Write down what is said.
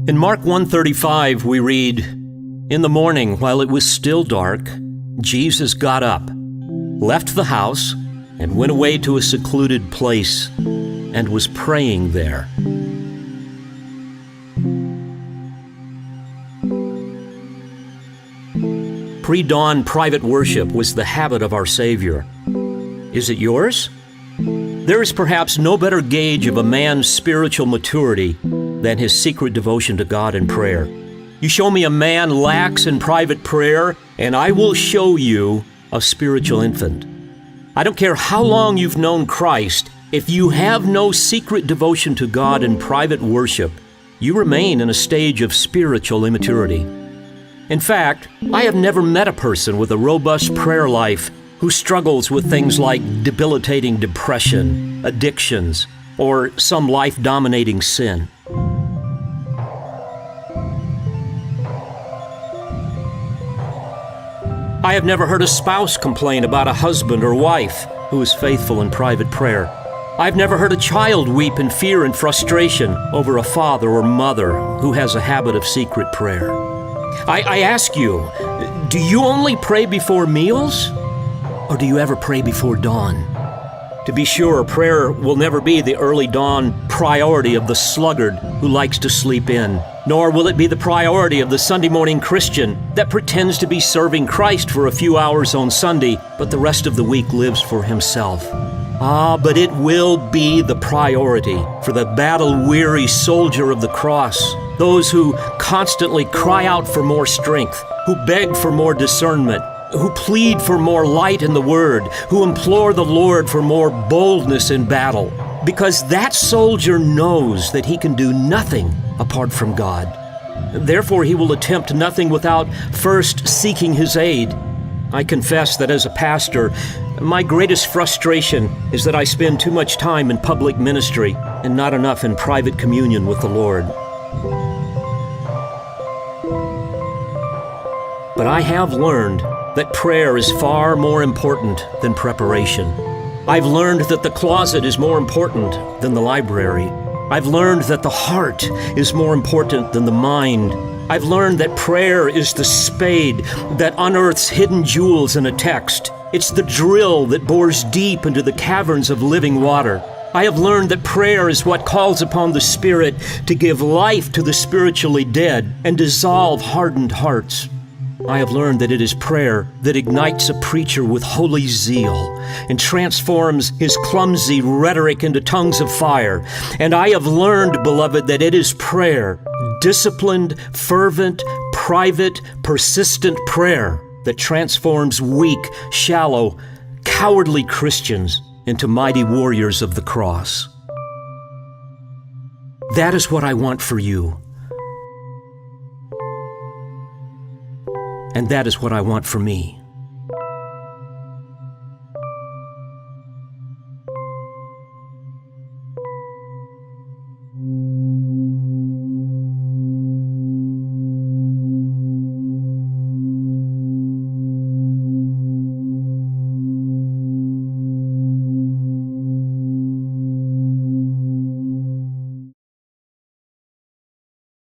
In Mark 1:35, we read, "In the morning, while it was still dark, Jesus got up, left the house, and went away to a secluded place, and was praying there." Pre-dawn private worship was the habit of our Savior. Is it yours? There is perhaps no better gauge of a man's spiritual maturity than his secret devotion to God in prayer. You show me a man lax in private prayer, and I will show you a spiritual infant. I don't care how long you've known Christ, if you have no secret devotion to God in private worship, you remain in a stage of spiritual immaturity. In fact, I have never met a person with a robust prayer life who struggles with things like debilitating depression, addictions, or some life-dominating sin. I have never heard a spouse complain about a husband or wife who is faithful in private prayer. I've never heard a child weep in fear and frustration over a father or mother who has a habit of secret prayer. I ask you, do you only pray before meals, or do you ever pray before dawn? To be sure, prayer will never be the early dawn priority of the sluggard who likes to sleep in, nor will it be the priority of the Sunday morning Christian that pretends to be serving Christ for a few hours on Sunday, but the rest of the week lives for himself. But it will be the priority for the battle-weary soldier of the cross, those who constantly cry out for more strength, who beg for more discernment, who plead for more light in the Word, who implore the Lord for more boldness in battle, because that soldier knows that he can do nothing apart from God. Therefore, he will attempt nothing without first seeking His aid. I confess that as a pastor, my greatest frustration is that I spend too much time in public ministry and not enough in private communion with the Lord. But I have learned that prayer is far more important than preparation. I've learned that the closet is more important than the library. I've learned that the heart is more important than the mind. I've learned that prayer is the spade that unearths hidden jewels in a text. It's the drill that bores deep into the caverns of living water. I have learned that prayer is what calls upon the Spirit to give life to the spiritually dead and dissolve hardened hearts. I have learned that it is prayer that ignites a preacher with holy zeal and transforms his clumsy rhetoric into tongues of fire. And I have learned, beloved, that it is prayer, disciplined, fervent, private, persistent prayer that transforms weak, shallow, cowardly Christians into mighty warriors of the cross. That is what I want for you. And that is what I want for me.